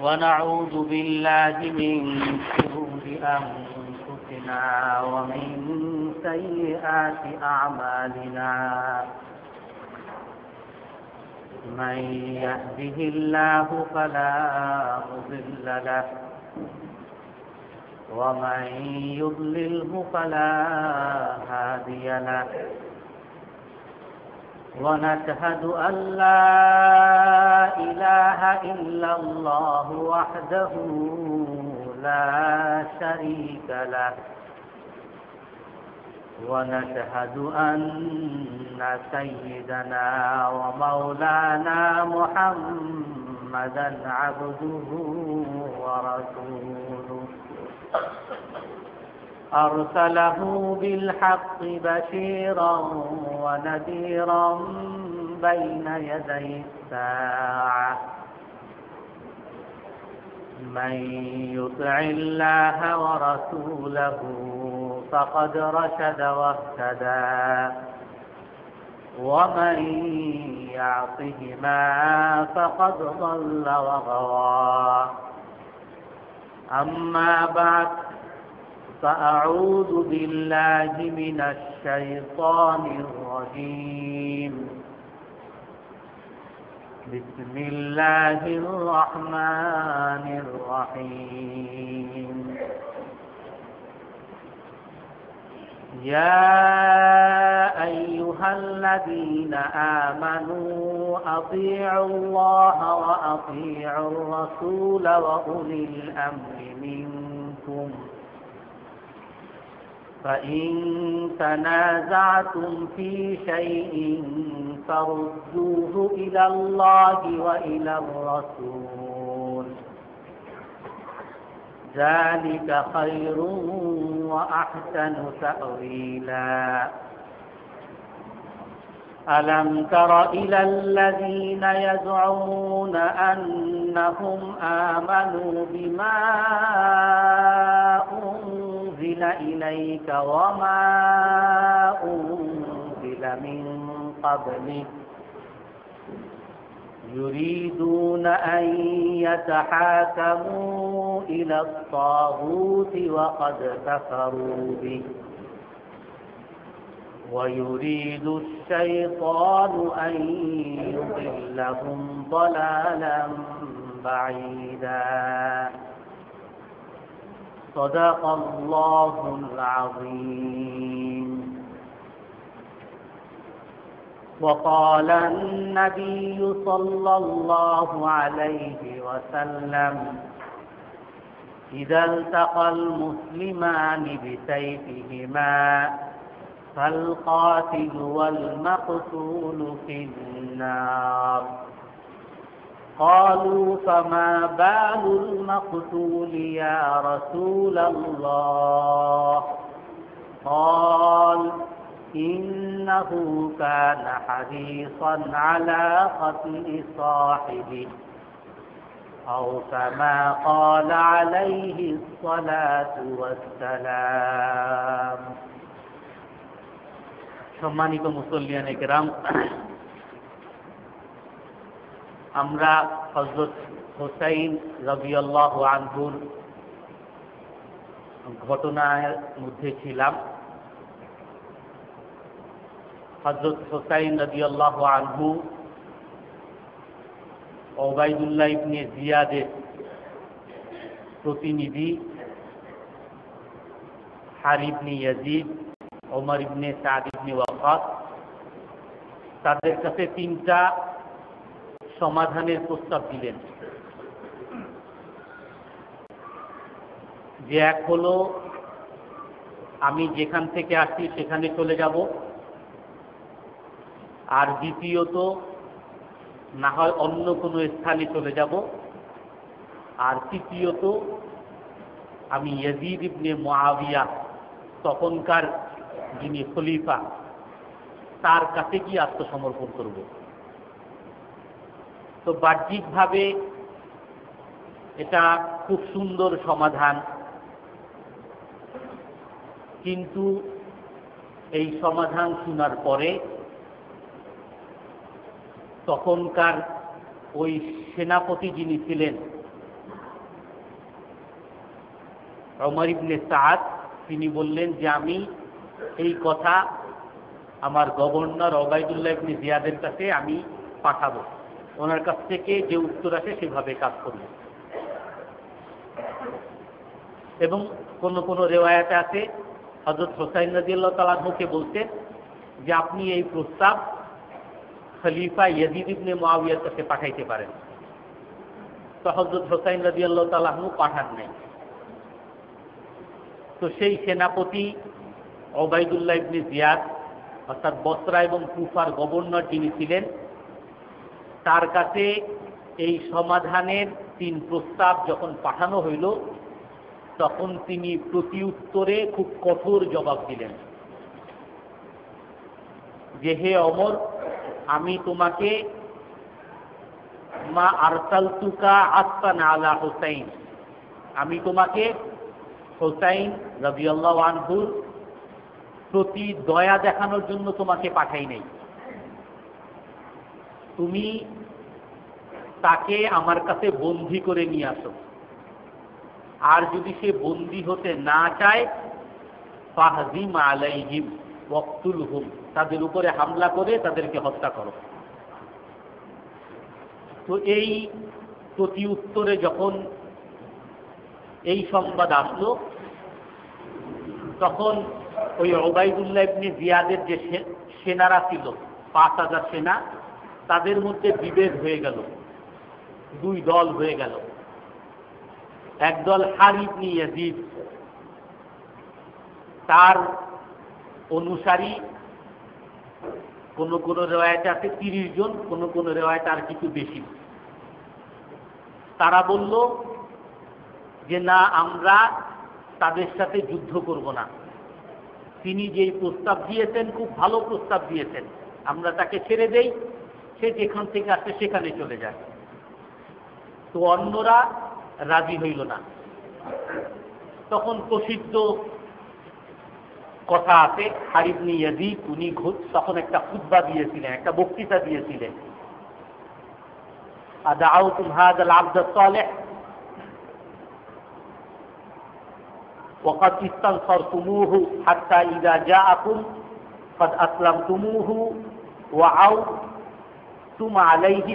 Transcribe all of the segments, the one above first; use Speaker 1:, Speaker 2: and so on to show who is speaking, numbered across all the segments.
Speaker 1: ونعوذ بالله من شرور أنفسنا ومن سيئات أعمالنا من يهده الله فلا مضل له ومن يضلله فلا هادي له ونشهد أن لا إله إلا الله وحده لا شريك له ونشهد أن سيدنا ومولانا محمدا عبده ورسوله أرسله بالحق بشيرا ونذيرا بين يدي الساعة من يطع الله ورسوله فقد رشد واهتدى ومن يعصهما فقد ضل وغوى أما بعد فأعوذ بالله من الشيطان الرجيم بسم الله الرحمن الرحيم يا أيها الذين آمنوا أطيعوا الله وأطيعوا الرسول وأولي الأمر منكم فإن تنازعتم في شيء فردوه إلى الله وإلى الرسول ذلك خير وأحسن تأويلا ألم تر إلى الذين يزعمون أنهم آمنوا بما أنزل إليك وما أنزل من قبلك يريدون أن يتحاكموا إلى الطاغوت وقد كفروا به ويريد الشيطان أن يضلهم ضلالا بعيدا صدق الله العظيم وقال النبي صلى الله عليه وسلم إذا التقى المسلمان بسيفهما فالقاتل والمقتول في النار قالوا فما بال المقتول يا رسول الله قال إنه كان حريصا على قتل صاحبه أو كما قال عليه الصلاة والسلام সম্মানিত মুসল্লিয়ানে কেরাম, আমরা হযরত হুসাইন রাদিয়াল্লাহু আনহুর ঘটনার মধ্যে ছিলাম। হযরত হুসাইন রাদিয়াল্লাহু আনহু উবাইদুল্লাহ ইবনে জিয়াদের প্রতিনিধি হারিব ইবনে ইয়াজিদ, ওমর ইবনে সাদ ইবনে ওয়াকাস তাদের কাছে তিনটা সমাধানের প্রস্তাব দিলেন। যে এক হলো, আমি যেখান থেকে আসছি সেখানে চলে যাব, আর দ্বিতীয়ত না হয় অন্য কোনো স্থানে চলে যাব, আর তৃতীয়ত আমি ইয়াজিদ ইবনে মুআবিয়া তখনকার যিনি খলিফা তার কাছে গিয়ে আত্মসমর্পণ করব। তো বাহ্যিকভাবে এটা খুব সুন্দর সমাধান, কিন্তু এই সমাধান শোনার পরে তখনকার ওই সেনাপতি যিনি ছিলেন ওমর ইবনে সাদ তিনি বললেন যে আমি এই কথা আমার গভর্নর ওবায়দুল্লাহ ইবনে জিয়াদের কাছে আমি পাঠাবো, ওনার কাছ থেকে যে উত্তর আসে সেভাবে কাজ করব। এবং কোন কোন রেওয়ায়াতে আছে হযরত হুসাইন রাদিয়াল্লাহু তাআলা আনহুকে বলতেন যে আপনি এই প্রস্তাব খলিফা ইয়াজিদ ইবনে মুআবিয়ার কাছে পাঠাইতে পারেন। তো হযরত হুসাইন রাদিয়াল্লাহু তাআলা আনহু পাঠান নাই। তো সেই সেনাপতি ওবায়দুল্লাহ ইবনে জিয়াদ অর্থাৎ বসরা এবং কুফার গভর্নর যিনি ছিলেন, তার কাছে এই সমাধানের 3 প্রস্তাব যখন পাঠানো হইল তখন তিনি প্রতি উত্তরে খুব কঠোর জবাব দিলেন যে হে ওমর, আমি তোমাকে মা আরসালতুকা আসান আলা হুসাইন, আমি তোমাকে হুসাইন রাদিয়াল্লাহু আনহুর প্রতি দয়া দেখানোর জন্য তোমাকে পাঠাই নাই। তুমি তাকে আমার কাছে বন্দী করে নিয়ে আসো, আর যদি সে বন্দী হতে না চায় ফাহজিম আলাইহিম ওয়াকতুলহুম, তাদের উপরে হামলা করে তাদেরকে হত্যা করো। তো এই প্রতি উত্তরে যখন এই সংবাদ আসলো তখন ওই ওবায়দুল্লাহ ইবনে জিয়াদের যে সেনারা ছিল 5000 সেনা, তাদের মধ্যে বিভেদ হয়ে গেল, 2 দল হয়ে গেল। একদল হারিব ইবনে ইয়াজিদ, তার অনুসারী কোন কোন রিওয়ায়াতে আছে 30 জন, কোন কোন রিওয়ায়াতে আর কিছু বেশি। তারা বলল যে না, আমরা তাদের সাথে যুদ্ধ করব না, তিনি যেই প্রস্তাব দিয়েছেন খুব ভালো প্রস্তাব দিয়েছেন, আমরা তাকে ছেড়ে দেই, সে যেখান থেকে আসে সেখানে চলে যায়। তো অন্যরা রাজি হইল না। তখন প্রসিদ্ধ কথা আছে, হারিব ইবনে ইয়াজিদ উনি তখন একটা খুতবা দিয়েছিলেন, একটা বক্তৃতা দিয়েছিলেন, আদাউতুম হাযাল আবদ সালেহ وقد استنصرتموه حتى إذا جاءكم قد أسلمتموه وعوتم عليه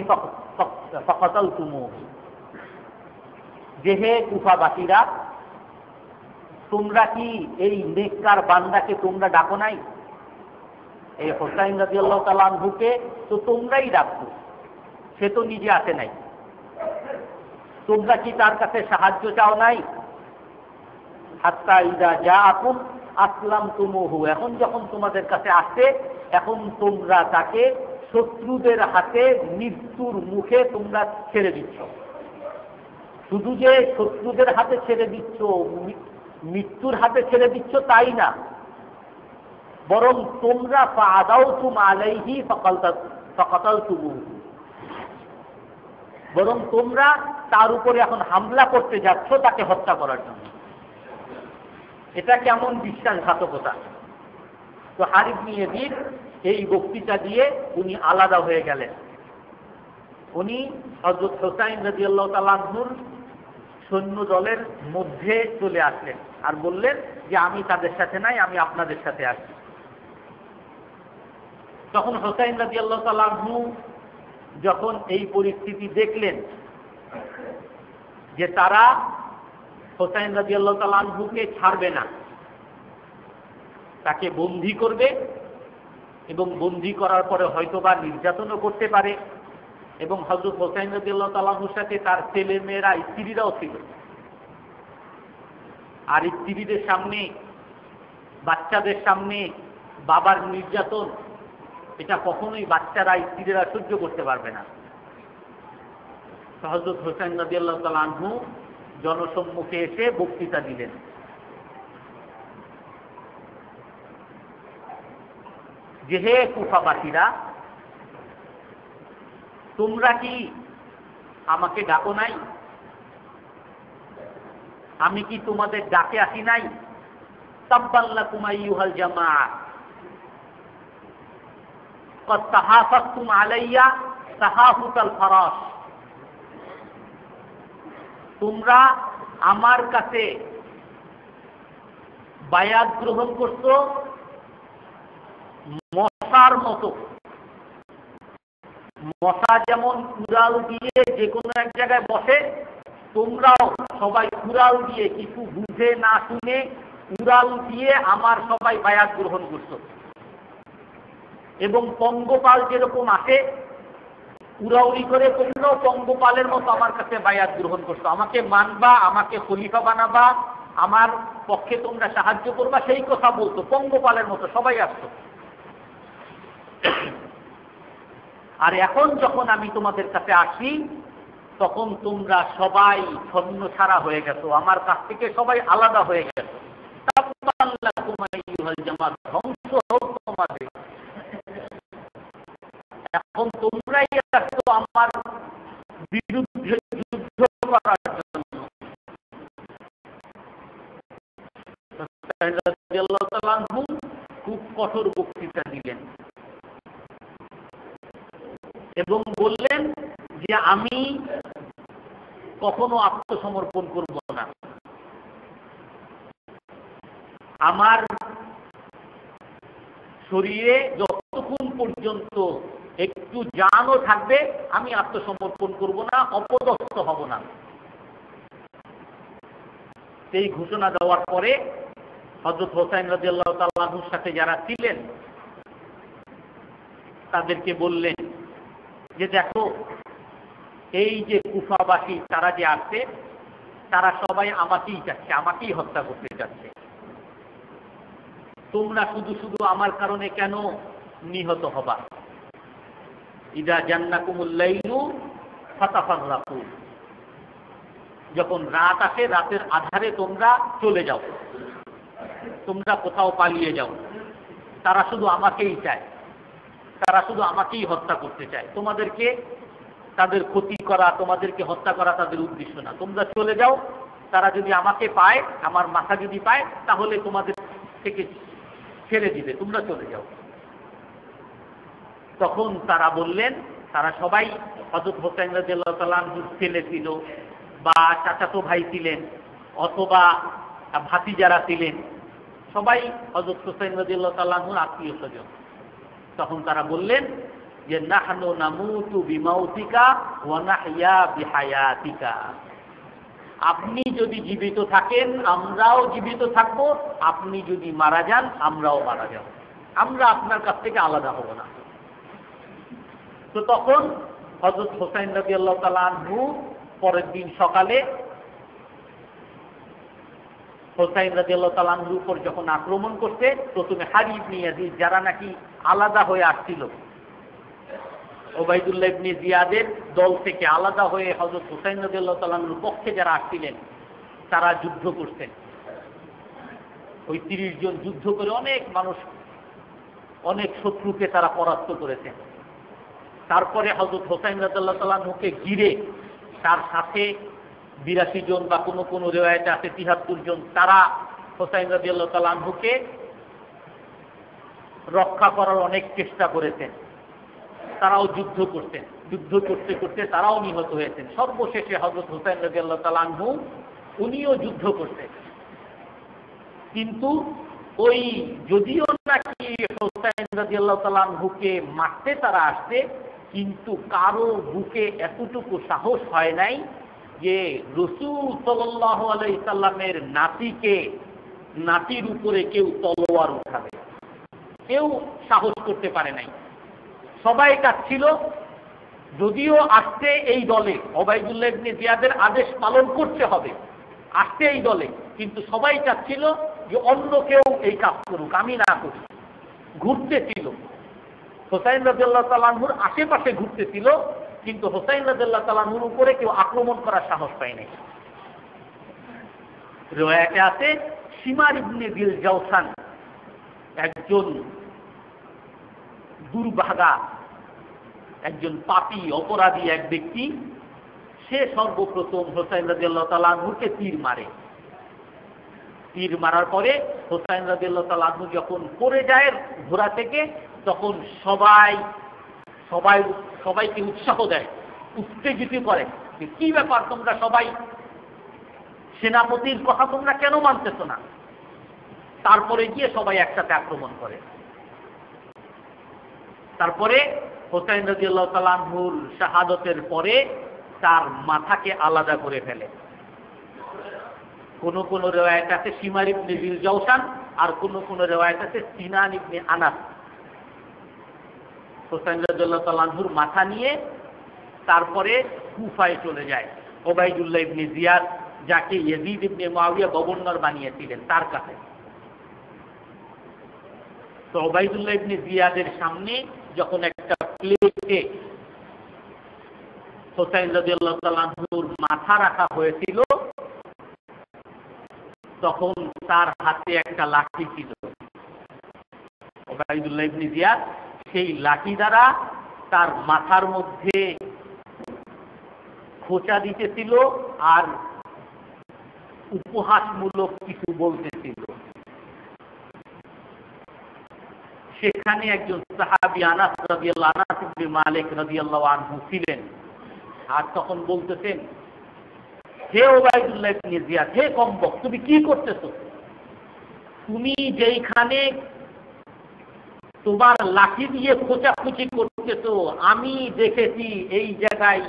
Speaker 1: فقتلتموه। যে হে কুফাবাসীরা, তোমরা কি এই নেককার বান্দাকে তোমরা ডাকো নাই? এই হুসাইন রাদিয়াল্লাহু তাআলা আনহুকে তো তোমরাই ডাকছো, সে তো নিজে আসে নাই। তোমরা কি তার কাছে সাহায্য চাও নাই? হাত্তা ইযা জাআকুম আসলামতুমুহু, এখন যখন তোমাদের কাছে আসে এখন তোমরা তাকে শত্রুদের হাতে মৃত্যুর মুখে তোমরা ছেড়ে দিচ্ছ। শুধু যে শত্রুদের হাতে ছেড়ে দিচ্ছ, মৃত্যুর হাতে ছেড়ে দিচ্ছ তাই না, বরং তোমরা ফাআদাউতুম আলাইহি ফাকাতালতুমুহু, বরং তোমরা তার উপরে এখন হামলা করতে যাচ্ছ তাকে হত্যা করার জন্য। এটা কেমন বিশ্বাসঘাতকতা! তো হারিব ইবনে ইয়াজিদ এই বক্তৃতা দিয়ে উনি আলাদা হয়ে গেলেন। উনি হযরত হুসাইন রাদিয়াল্লাহু তাআলা আনহুর সৈন্য দলের মধ্যে চলে আসলেন আর বললেন যে আমি তাদের সাথে নাই, আমি আপনাদের সাথে আছি। তখন হুসাইন রাদিয়াল্লাহু তাআলা আনহু যখন এই পরিস্থিতি দেখলেন যে তারা হুসাইন রাদিয়াল্লাহু তাআলা আনহুকে ছাড়বে না, তাকে বন্দী করবে এবং বন্দী করার পরে হয়তোবা নির্যাতনও করতে পারে, এবং হযরত হুসাইন রাদিয়াল্লাহু তাআলা আনহুর সাথে তার ছেলে মেয়েরা স্ত্রীরাও ছিল। আর স্ত্রীদের সামনে, বাচ্চাদের সামনে বাবার নির্যাতন, এটা কখনোই বাচ্চারা স্ত্রীরা সহ্য করতে পারবে না। হযরত হুসাইন রাদিয়াল্লাহু তাআলা আনহু জনসম্মুখে এসে বক্তৃতা দিলেন যে হে কুফাবাসীরা, তোমরা কি আমাকে ডাকো নাই? আমি কি তোমাদের ডাকে আসি নাই? তাব্বান লাকুম আইয়ুহাল জামাআ ক্বাদ তাহাফাতুম আলাইয়া তাহাফুতাল ফারাশ, তোমরা আমার কাছে বায়াত গ্রহণ করছো মশার মতো। মশা যেমন কুড়াল দিয়ে যে কোনো এক জায়গায় বসে, তোমরাও সবাই কুড়াল দিয়ে কিছু বুঝে না শুনে কুড়াল দিয়ে আমার সবাই বায়াত গ্রহণ করছো। এবং পঙ্গপাল যেরকম আসে উড়াউড়ি করে, তোমরাও পঙ্গপালের মতো আমার কাছে বায়াত গ্রহণ করছো। আমাকে মানবা, আমাকে খলিফা বানাবা, আমার পক্ষে তোমরা সাহায্য করবা, সেই কথা বলতো। পঙ্গপালের মতো সবাই আসতো। আর এখন যখন আমি তোমাদের কাছে আসি, তখন তোমরা সবাই ছন্ন ছাড়া হয়ে গেছো, আমার কাছ থেকে সবাই আলাদা হয়ে গেছো। ধ্বংস হোক তোমাদের। এখন তোমরাই আসছো আমার বিরুদ্ধে যুদ্ধ করার জন্য। খুব কঠোর বক্তৃতা দিলেন এবং বললেন যে আমি কখনো আত্মসমর্পণ করব না। আমার শরীরে যতক্ষণ পর্যন্ত একটু জানও থাকবে আমি আত্মসমর্পণ করব না, অপদস্থ হব না। এই ঘোষণা দেওয়ার পরে হযরত হোসাইন রাদিয়াল্লাহু তাআলা আনহুর সাথে যারা ছিলেন তাদেরকে বললেন যে দেখো, এই যে কুফাবাসী তারা যে আসছে, তারা সবাই আমাকেই চাচ্ছে, আমাকেই হত্যা করতে চাচ্ছে। তোমরা শুধু শুধু আমার কারণে কেন নিহত হবা? ইদা জান্নাকুমুল লাইলু ফাতাফাররাকু, যখন রাত আসে রাতের আধারে তোমরা চলে যাও, তোমরা কোথাও পালিয়ে যাও। তারা শুধু আমাকেই চায়, তারা শুধু আমাকেই হত্যা করতে চায়। তোমাদেরকে তাদের ক্ষতি করা, তোমাদেরকে হত্যা করা তাদের উদ্দেশ্য না। তোমরা চলে যাও, তারা যদি আমাকে পায়, আমার মাথা যদি পায়, তাহলে তোমাদের থেকে ছেড়ে দিবে, তোমরা চলে যাও। তখন তারা বললেন, তারা সবাই হযরত হোসেন রাদিয়াল্লাহু তাআলা আনহুর ছেলে ছিল বা চাচাতো ভাই ছিলেন অথবা ভাতিজারা ছিলেন, সবাই হযরত হোসেন রাদিয়াল্লাহু তাআলা আনহুর আত্মীয় স্বজন। তখন তারা বললেন যে নাহনু নামুতু বিমাউতিকা ওয়া নাহইয়া বিহায়াতিকা, আপনি যদি জীবিত থাকেন আমরাও জীবিত থাকবো, আপনি যদি মারা যান আমরাও মারা যাব, আমরা আপনার কাছ থেকে আলাদা হব না। তো তখন হযরত হোসেন রাদিয়াল্লাহু তাআলা আনহু পরের দিন সকালে হোসেন রাদিয়াল্লাহু তাআলা আনহুর উপর যখন আক্রমণ করতে, প্রথমে হারি ইবনে ইয়াজিদ, যারা নাকি আলাদা হয়ে আসছিল, ওবাইদুল্লাহ ইবনে জিয়াদের দল থেকে আলাদা হয়ে হযরত হোসেন রাদিয়াল্লাহু তাআলা আনহুর পক্ষে যারা আসছিলেন, তারা যুদ্ধ করতেন। ওই 30 জন যুদ্ধ করে অনেক মানুষ, অনেক শত্রুকে তারা পরাস্ত করেছেন। তারপরে হযরত হোসেন রাদিয়াল্লাহু তাআলা আনহুকে ঘিরে তার সাথে 82 জন বা কোনো কোনো রিওয়ায়েতে আছে 73 জন, তারা হোসেন রাদিয়াল্লাহু তাআলা আনহুকে রক্ষা করার অনেক চেষ্টা করেছেন। তারাও যুদ্ধ করতেন, যুদ্ধ করতে করতে তারাও নিহত হয়েছেন। সর্বশেষে হযরত হোসেন রাদিয়াল্লাহু তাআলা আনহু উনিও যুদ্ধ করতেন। কিন্তু ওই যদিও নাকি হোসেন রাদিয়াল্লাহু তাআলা আনহুকে মারতে তারা আসছে, কিন্তু কারো বুকে এতটুকু সাহস হয় নাই যে রাসূল সাল্লাল্লাহু আলাইহি সাল্লামের নাতির উপরে কেউ তলোয়ার উঠাবে। কেউ সাহস করতে পারে নাই। সবাই কাঁদছিল। যদিও আসতে এই দলে ওবাইদুল্লাহ ইবনে জিয়াদের আদেশ পালন করতে হবে, আসতে এই দলে, কিন্তু সবাই চাচ্ছিল যে অন্য কেউ এই কাজ করুক, আমি না করি। ঘুরতেছিল, হোসেন রাদিয়াল্লাহু তাআলা আনহুর আশেপাশে ঘুরতেছিল, কিন্তু হোসেন রাদিয়াল্লাহু তাআলা আনহুর উপরে কেউ আক্রমণ করার সাহস পায় নাই। রিওয়ায়াতে আছে শিমার ইবনে দিল জাওসান, একজন দুর্ভাগা, একজন পাপী অপরাধী এক ব্যক্তি, সে সর্বপ্রথম হোসেন রাদিয়াল্লাহু তাআলা আনহুকে তীর মারে। তীর মারার পরে হোসেন রাদিয়াল্লাহু তাআলা আনহু যখন পড়ে যায় ঘোড়া থেকে, তখন সবাইকে উৎসাহ দেয়, উত্তেজিত করে যে কি ব্যাপার, তোমরা সবাই সেনাপতির কথা তোমরা কেন মানতেছ না? তারপরে গিয়ে সবাই একসাথে আক্রমণ করে। তারপরে হোসাইন রাদিয়াল্লাহু তাআলা আনহুর শাহাদতের পরে তার মাথাকে আলাদা করে ফেলে। কোন কোন রিওয়ায়াত আছে শিমার ইবনে জিল জাওশান, আর কোন কোন রিওয়ায়াত আছে সিনান ইবনে আনাস। হোসাইন রাদিয়াল্লাহু তাআলা আনহুর মাথা নিয়ে তারপরে কুফায় চলে যায় ওবাইদুল্লাহ ইবনে জিয়াদ, যাকে ইয়াজিদ ইবনে মুআবিয়া গভর্নর বানিয়েছিলেন, তার কাছে। তো ওবাইদুল্লাহ ইবনে জিয়াদের সামনে যখন একটা প্লেটে হোসাইন রাদিয়াল্লাহু তাআলা আনহুর মাথা রাখা হয়েছিল, তখন তার হাতে একটা লাঠি ছিল। ওবাইদুল্লাহ ইবনে জিয়াদ সেই লাঠি দ্বারা তার মাথার মধ্যে খোঁচা দিতেছিল আর উপহাসমূলক কিছু বলতেছিল। সেখানে একজন সাহাবী আনাস রাদিয়াল্লাহু আনাস ইবনে মালিক রাদিয়াল্লাহু আনহু ছিলেন, আর তখন বলতেছেন, হে ওবাইদুল্লাহ ইবনে জিয়াদ, হে কমবক, তুমি কি করতেছো? তুমি যেইখানে তোমার লাঠি দিয়ে খোঁচাখুচি করতেছো, আমি দেখেছি এই জায়গায়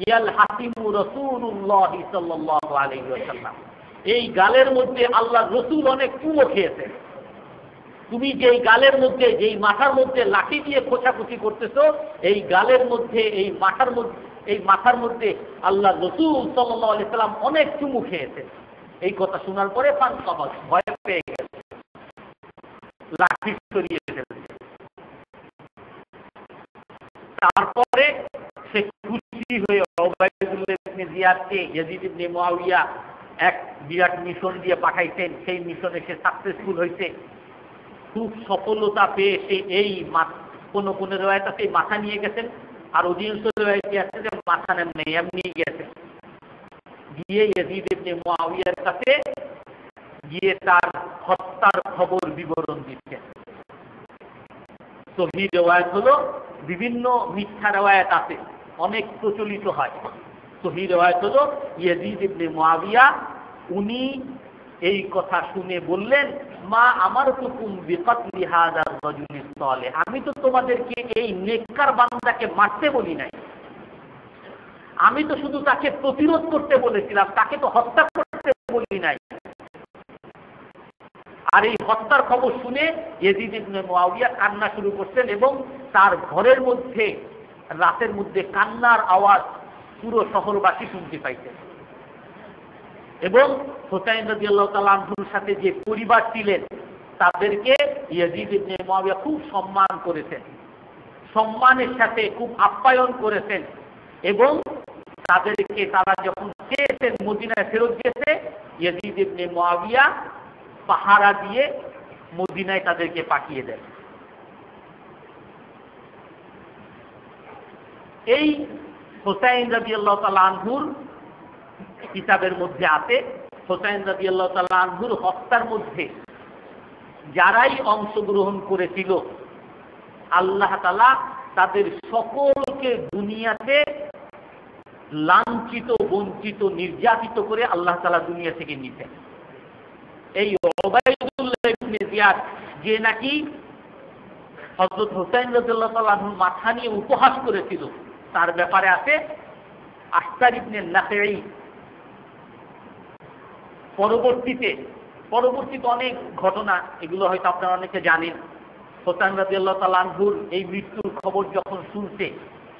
Speaker 1: ইয়ালহাসিমু রাসূলুল্লাহ সাল্লাল্লাহু আলাইহি ওয়াসাল্লাম, এই গালের মধ্যে আল্লাহর রাসূল অনেক চুমো খেয়েছে। তুমি যেই গালের মধ্যে, যেই মাথার মধ্যে লাঠি দিয়ে খোঁচাখুচি করতেছো, এই গালের মধ্যে, এই মাথার মধ্যে আল্লাহর রাসূল সাল্লাল্লাহু আলাইহি ওয়াসাল্লাম অনেক চুমু খেয়েছে। এই কথা শোনার পরে ফানকাবাস, ভয় পেয়ে গেল, লাঠি সরিয়ে ফেলছে। তারপরে সে খুশি হয়ে ওবাইদুল্লাহ ইবনে জিয়াদকে ইয়াজিদ ইবনে মুআবিয়া এক বিরাট মিশন দিয়ে পাঠাইছেন। সেই মিশনে সে সাকসেসফুল হয়েছে, খুব সফলতা পেয়ে সে এই কোন কোন রিওয়ায়াত আছে মাথা নিয়ে গেছেন, আর অধিকাংশ রিওয়ায়াত আছে যে মাথা নেন নেই, এমনি গেছেন। গিয়ে ইয়াজিদ ইবনে মুআবিয়ার কাছে গিয়ে তার হত্যার খবর বিবরণ দিচ্ছেন। সহিহ রিওয়ায়াত হলো, বিভিন্ন মিথ্যা রিওয়ায়াত আছে, অনেক প্রচলিত হয়। সহিহ রিওয়ায়াত হলো ইয়াজিদ ইবনে মুআবিয়া উনি এই কথা শুনে বললেন, মা আমারতুকুম বিকাতলি হাযার রাজুলিস সালেহ, আমি তো তোমাদেরকে এই নেককার বান্দাকে মারতে বলি নাই, আমি তো শুধু তাকে প্রতিরোধ করতে বলেছিলাম, তাকে তো হত্যা করতে বলি নাই। আর এই হত্যার খবর শুনে ইয়াজিদ ইবনে মুআবিয়া কান্না শুরু করছেন, এবং তার ঘরের মধ্যে রাতের মধ্যে কান্নার আওয়াজ পুরো শহরবাসী শুনতে পাইতেন। এবং হোসাইন রাদিয়াল্লাহু তাআলা আনহুর সাথে যে পরিবার ছিলেন তাদেরকে ইয়াজিদ ইবনে মুআবিয়া খুব সম্মান করেছেন, সম্মানের সাথে খুব আপ্যায়ন করেছেন। এবং তাদেরকে তারা যখন চেয়েছেন মদিনায় ফেরত গেছে, ইয়াজিদ ইবনে মুআবিয়া পাহারা দিয়ে মদিনায় তাদেরকে পাঠিয়ে দেন। এই হোসাইন রাদিয়াল্লাহু তাআলা আনহুর কিতাবের মধ্যে আছে, হোসাইন রাদিয়াল্লাহু তাআলা আনহুর হত্যার মধ্যে যারাই অংশগ্রহণ করেছিল, আল্লাহ তাআলা তাদের সকলকে দুনিয়াতে লাঞ্ছিত, বঞ্চিত, নির্যাতিত করে আল্লাহ তাআলা দুনিয়া থেকে নিতেন। এই ওবাইদুল্লাহ ইবনে জিয়াদ, যে নাকি হযরত হোসাইন রাদিয়াল্লাহু তাআলা আনহুর মাথা নিয়ে উপহাস করেছিল, তার ব্যাপারে আছে আশতার ইবনে নাফি। পরবর্তীতে অনেক ঘটনা, এগুলো হয়তো আপনারা অনেকে জানেন। হোসাইন রাদিয়াল্লাহু তাআলা আনহুর এই মৃত্যুর খবর যখন শুনছে,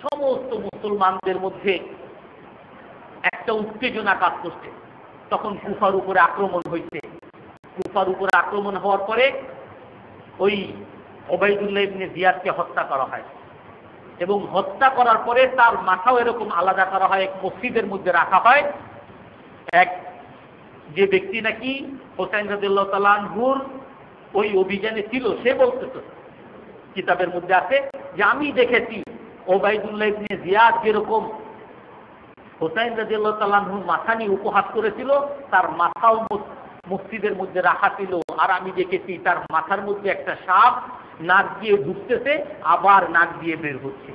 Speaker 1: সমস্ত মুসলমানদের মধ্যে একটা উত্তেজনা কাজ করছে। তখন কুফার উপরে আক্রমণ হয়েছে। কুফার উপরে আক্রমণ হওয়ার পরে ওই ওবাইদুল্লাহ ইবনে জিয়াদকে হত্যা করা হয়, এবং হত্যা করার পরে তার মাথাও এরকম আলাদা করা হয়, এক মসজিদের মধ্যে রাখা হয়। এক যে ব্যক্তি নাকি হোসাইন রাদিয়াল্লাহু তাআলা আনহুর ওই অভিযানে ছিল, সে বলতেছে, কিতাবের মধ্যে আছে যে আমি দেখেছি ওবাইদুল্লাহ ইবনে জিয়াদ যেরকম হোসাইন রাদিয়াল্লাহু তাআলা আনহুর মাথা নিয়ে উপহাস করেছিল, তার মাথাও মসজিদের মধ্যে রাখা ছিল। আর আমি দেখেছি তার মাথার মধ্যে একটা সাপ নাক দিয়ে ঢুকতেছে, আবার নাক দিয়ে বের হচ্ছে,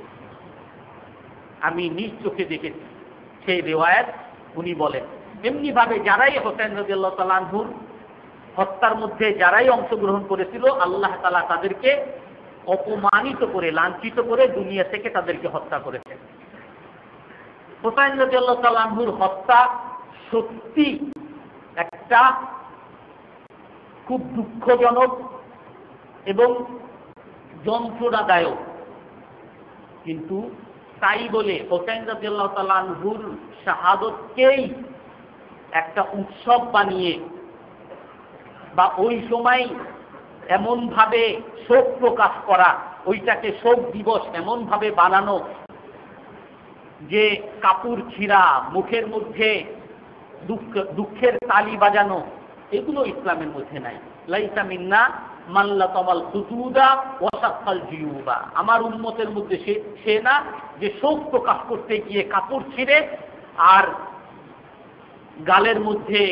Speaker 1: আমি নিজ চোখে দেখেছি। সেই রিওয়ায়াত উনি বলেন। এমনি ভাবে যারাই হোসেন রাদিয়াল্লাহু তাআলা আনহুর হত্যার মধ্যে যারাই অংশগ্রহণ করেছিল আল্লাহ তাআলা তাদেরকে অপমানিত করে, লাঞ্ছিত করে দুনিয়া থেকে তাদেরকে হত্যা করেছেন। হুসাইন রাদিয়াল্লাহু তাআলা আনহুর হত্যা সত্যি একটা খুব দুঃখজনক এবং যন্ত্রণাদায়ক, কিন্তু তাই বলে হুসাইন রাদিয়াল্লাহু তাআলা আনহুর শাহাদতকেই একটা উৎসব বানিয়ে বা ওই সময় এমনভাবে শোক প্রকাশ করা, ওইটাকে শোক দিবস এমনভাবে বানানো যে কাপড় ছিঁড়া, মুখের মধ্যে দুঃখের তালি বাজানো, এগুলো ইসলামের মধ্যে নাই। লাইসা মিন্না মান লাতামাল খুদুদা ওয়া সাক্কাল জিউবা, আমার উম্মতের মধ্যে সে না যে শোক প্রকাশ করতে গিয়ে কাপড় ছিঁড়ে আর গালের মধ্যে,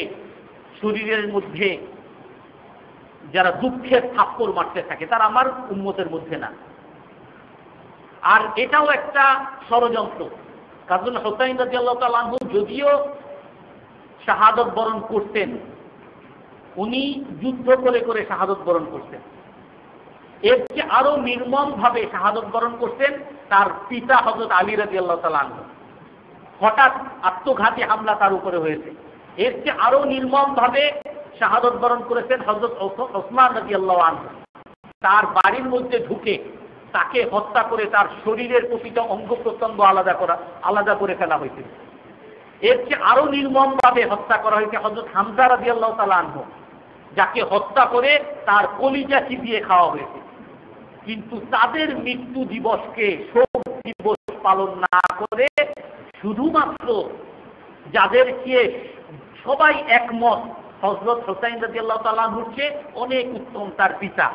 Speaker 1: শরীরের মধ্যে যারা দুঃখের থাপ্পড় মারতে থাকে, তারা আমার উম্মতের মধ্যে না। আর এটাও একটা ষড়যন্ত্র, কারণ হুসাইন রাদিয়াল্লাহু তাআলা আনহু যদিও শাহাদত বরণ করতেন, উনি যুদ্ধ করে করে শাহাদত বরণ করতেন। এর চেয়ে আরো নির্মম ভাবে শাহাদত বরণ করতেন তার পিতা হযরত আলী রাদিয়াল্লাহু তাআলা আনহু। হঠাৎ আত্মঘাতী হামলা তার উপরে হয়েছে। এর চেয়ে আরো নির্মম ভাবে শাহাদত বরণ করেছেন হযরত ওসমান রাদিয়াল্লাহু আনহু। তার বাড়ির মধ্যে ঢুকে তাকে হত্যা করে তার শরীরের প্রতিটা অঙ্গ প্রত্যঙ্গ আলাদা করে ফেলা হয়েছিল। এর চেয়ে আরো নির্মম ভাবে হত্যা করা হয়েছে হযরত হামজা রাদিয়াল্লাহু তাআলা আনহু, যাকে হত্যা করে তার কলিজা চিবিয়ে খাওয়া হয়েছে। কিন্তু তাদের মৃত্যু দিবসকে শোক দিবস পালন না করে শুধুমাত্র যাদেরকে সবাই একমত হযরত হুসাইন রাদিয়াল্লাহু তাআলা আনহুর চেয়ে অনেক উত্তম তার পিতা,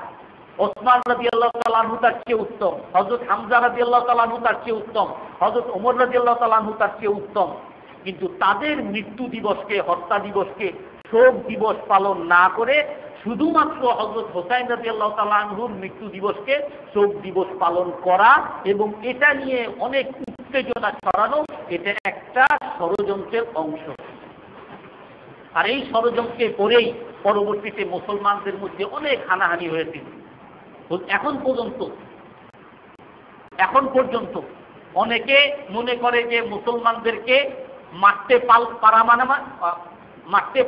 Speaker 1: ওসমান রাদিয়াল্লাহু তাআলা আনহু তার চেয়ে উত্তম, হযরত হামজা রাদিয়াল্লাহু তাআলা আনহু তার চেয়ে উত্তম, হযরত ওমর রাদিয়াল্লাহু তাআলা আনহু তার চেয়ে উত্তম, কিন্তু তাদের মৃত্যু দিবসকে, হত্যা দিবসকে শোক দিবস পালন না করে শুধুমাত্র হযরত হুসাইন রাদিয়াল্লাহু তাআলা আনহুর মৃত্যু দিবসকে শোক দিবস পালন করা এবং এটা নিয়ে অনেক উত্তেজনা ছড়ানো, এটা একটা ষড়যন্ত্রের অংশ। আর এই ষড়যন্ত্রে পরেই পরবর্তীতে মুসলমানদের মধ্যে অনেক হানাহানি হয়েছিল। এখন পর্যন্ত অনেকে মনে করে যে মুসলমানদেরকে মারতে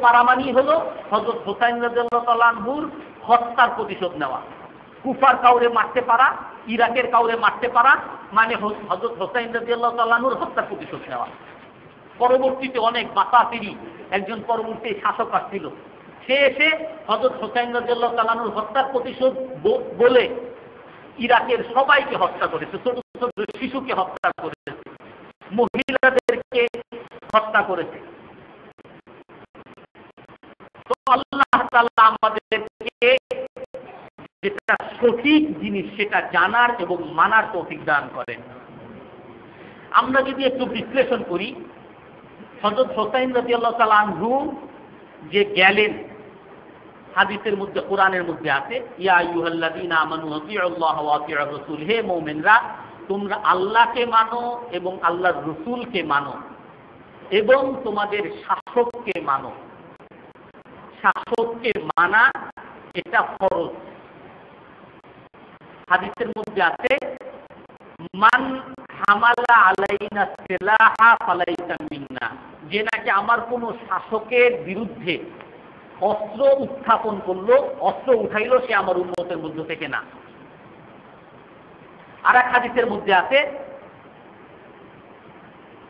Speaker 1: পারা মানেই হলো হযরত হুসাইন রাদিয়াল্লাহু তাআলা আনহুর হত্যার প্রতিশোধ নেওয়া। কুফার কাউরে মারতে পারা, ইরাকের কাউরে মারতে পারা মানে হযরত হুসাইন রাদিয়াল্লাহু তাআলা আনহুর হত্যার প্রতিশোধ নেওয়া। পরবর্তীতে অনেক বাতাতিরি একজন পরবর্তী শাসক আসছিল, সে এসে হযরত হুসাইন রাদিয়াল্লাহু তাআলা আনহুর হত্যার প্রতিশোধ বলে ইরাকের সবাইকে হত্যা করেছে, ছোট ছোট শিশুকে হত্যা করেছে, মহিলাদেরকে হত্যা করেছে। তো আল্লাহ তাআলা আমাদেরকে যেটা সঠিক জিনিস সেটা জানার এবং মানার তৌফিক দান করেন। আমরা যদি একটু বিশ্লেষণ করি, হযরত হুসাইন রাদিয়াল্লাহু তাআলা আনহু যে গেলেন, হাদিসের মধ্যে, কোরআনের মধ্যে আছে, ইয়া আইয়ুহাল্লাযীনা আমানু আতিউল্লাহ ওয়া আতিউর রাসূল, হে মুমিনরা তোমরা আল্লাহকে মানো এবং আল্লাহর রাসূলকে মানো এবং তোমাদের শাসককে মানো। শাসককে মানা এটা ফরজ। হাদিসের মধ্যে আছে, মান হামালা আলাইনা সিলাহা ফালাইসা মিন্না, যে নাকি আমার কোন শাসকের বিরুদ্ধে অস্ত্র উত্থাপন করলো, অস্ত্র উঠাইলো, সে আমার উম্মতের মধ্য থেকে না। আর এক হাদিসের মধ্যে আছে,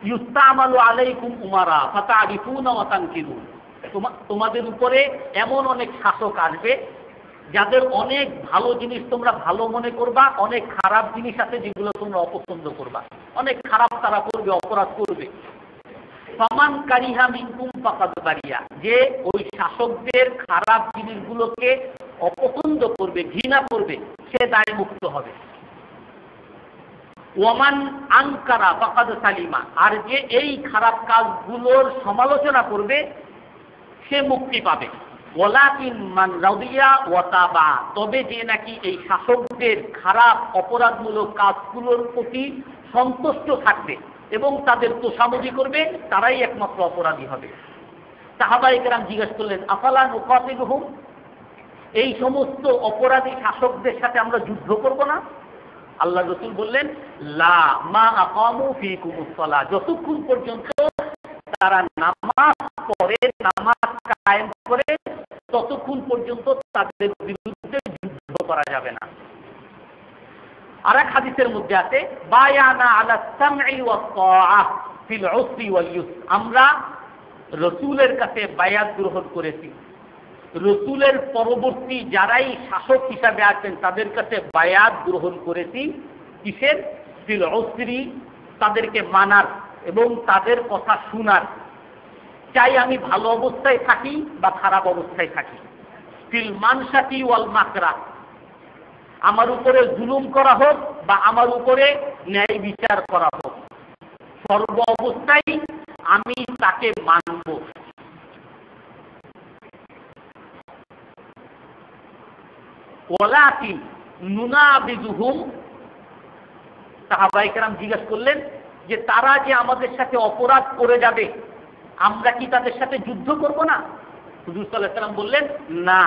Speaker 1: ইউস্তামালু আলাইকুম উমারা ফাতারিফুনা ওয়া তানকিরুন, তোমাদের উপরে এমন অনেক শাসক আসবে যাদের অনেক ভালো জিনিস তোমরা ভালো মনে করবা, অনেক খারাপ জিনিস আছে যেগুলো তোমরা অপছন্দ করবা। অনেক খারাপ তারা করবে, অপরাধ করবে। ফামান কারিহা মিনকুম ফাকাদ বারিয়া, যে ওই শাসকদের খারাপ জিনিসগুলোকে অপছন্দ করবে, ঘৃণা করবে, সে দায় মুক্ত হবে। ওয়ামান আনকারা ফাকাদ সালিমা, আর যে এই খারাপ কাজগুলোর সমালোচনা করবে সে মুক্তি পাবে। ওয়ালাকিন মান রাদিয়া ওয়া তাবা, তবে যে নাকি এই শাসকদের খারাপ অপরাধমূলক কাজগুলোর প্রতি সন্তুষ্ট থাকবে এবং তাদের তোষামোদি করবে, তারাই একমাত্র অপরাধী হবে। সাহাবায়ে কেরাম জিজ্ঞেস করলেন, আফালা নুকাতিলুহুম, এই সমস্ত অপরাধী শাসকদের সাথে আমরা যুদ্ধ করব না? আল্লাহ রাসূল বললেন, লা মা আকামু ফীকুমুস সালাহ, যতক্ষণ পর্যন্ত তারা নামাজ পড়ে, নামাজ কায়েম করে, ততক্ষণ পর্যন্ত তাদের বিরুদ্ধে যুদ্ধ করা যাবে না। আর এক হাদিসের মধ্যে আছে, বায়ানা আলা সামঈ ওয়াত তাআহ ফিল উসরি ওয়াল ইউসর, আমরা রাসূলের কাছে বায়াত গ্রহণ করেছি, রাসূলের পরবর্তী যারাই শাসক হিসাবে আছেন তাদের কাছে বায়াত গ্রহণ করেছি। কিসের? ফিল উসরি, তাদেরকে মানার এবং তাদের কথা শোনার, চাই আমি ভালো অবস্থায় থাকি বা খারাপ অবস্থায় থাকি। ফিল মানশাতি ওয়াল মাকরাহ, আমার উপরে জুলুম করা হোক বা আমার উপরে ন্যায় বিচার করা হোক, সর্ব অবস্থায় আমি তাকে মানব। ওয়ালাকিন নুনাবিযুহুম, সাহাবায়ে কেরাম জিজ্ঞাসা করলেন যে তারা যে আমাদের সাথে অপরাধ করে যাবে, আমরা কি তাদের সাথে যুদ্ধ করব না? হুজুর সাল্লাল্লাহু আলাইহি ওয়াসাল্লাম বললেন, না,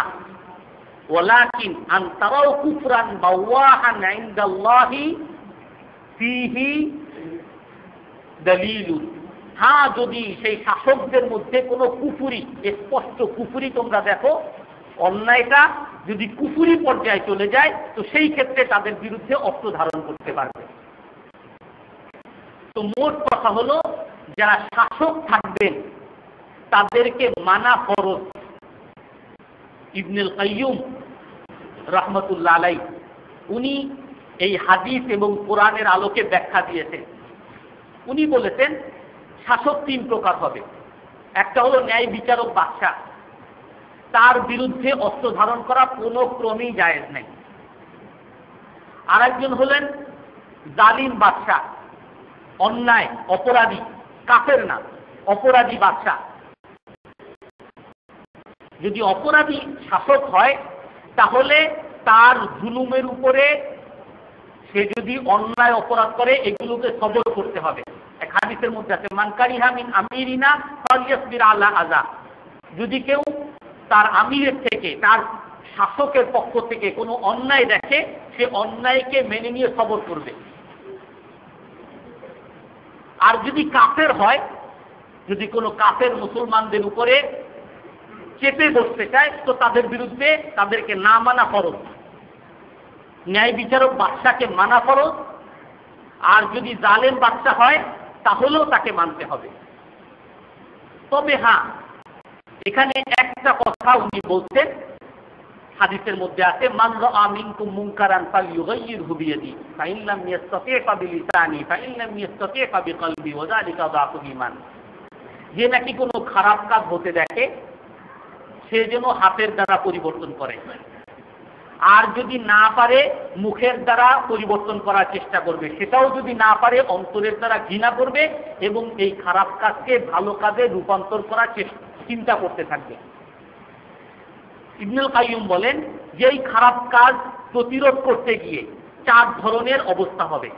Speaker 1: ওয়ালাকিন আন তারাউ কুফরান বাওয়াহান ইনদাল্লাহি ফীহি দালিলুন, হ্যাঁ, যদি সেই শাসকদের মধ্যে কোনো কুফরি, স্পষ্ট কুফরি তোমরা দেখো, অন্যায়টা যদি কুফরি পর্যায়ে চলে যায়, তো সেই ক্ষেত্রে তাদের বিরুদ্ধে অস্ত্র ধারণ করতে পারবে। তো মোট কথা হলো, যারা শাসক থাকবেন তাদেরকে মানা ফরজ। ইবনুল কাইয়্যুম রাহমাতুল্লাহ আলাইহি উনি এই হাদিস এবং কোরআনের আলোকে ব্যাখ্যা দিয়েছেন। উনি বলেছেন শাসক তিন প্রকার হবে। একটা হলো ন্যায় বিচারক বাদশা, তার বিরুদ্ধে অস্ত্র ধারণ করা কোনো ক্রমেই জায়েজ নেই। আর একজন হলেন জালিম বাদশা, অন্যায় অপরাধী, কাফের না, অপরাধী বাদশা। যদি অপরাধী শাসক হয় তাহলে তার জুলুমের উপরে, সে যদি অন্যায় অপরাধ করে, এগুলোকে সবর করতে হবে। এক হাদিসের মধ্যে আছে, মান কারিহা মিন আমিরিনা ফালইয়াসবির আলা আযা, যদি কেউ তার আমিরের থেকে, তার শাসকের পক্ষ থেকে কোনো অন্যায় দেখে, সে অন্যায়কে মেনে নিয়ে সবর করবে। আর যদি কাফের হয়, যদি কোনো কাফের মুসলমানদের উপরে চেপে বসতে চায়, তো তাদের বিরুদ্ধে তাদেরকে না মানা ফরজ। ন্যায় বিচারক বাদশাকে মানা ফরজ, আর যদি জালেম বাদশা হয় তাহলেও তাকে মানতে হবে। তবে হ্যাঁ, এখানে একটা কথা উনি বলছেন, হাদিসের মধ্যে আছে, মান রাআ মিনকুম মুনকারান ফালইউগাইয়িরহু বিয়াদিহি ফাইন লাম ইস্তাতি' ফাবিলিসানিহি ফাইন লাম ইস্তাতি' ফাবিকলবিহি ওয়া যালিকা যাফুল ঈমান। যে নাকি কোনো খারাপ কাজ হতে দেখে, সে যেন হাতের দ্বারা পরিবর্তন করে, আর যদি না পারে মুখের দ্বারা পরিবর্তন করার চেষ্টা করবে, সেটাও যদি না পারে অন্তরের দ্বারা ঘৃণা করবে এবং এই খারাপ কাজকে ভালো কাজে রূপান্তর করার চিন্তা করতে থাকবে। ইবনুল কাইয়্যুম বলেন যে এই খারাপ কাজ প্রতিরোধ করতে গিয়ে চার ধরনের অবস্থা হবে।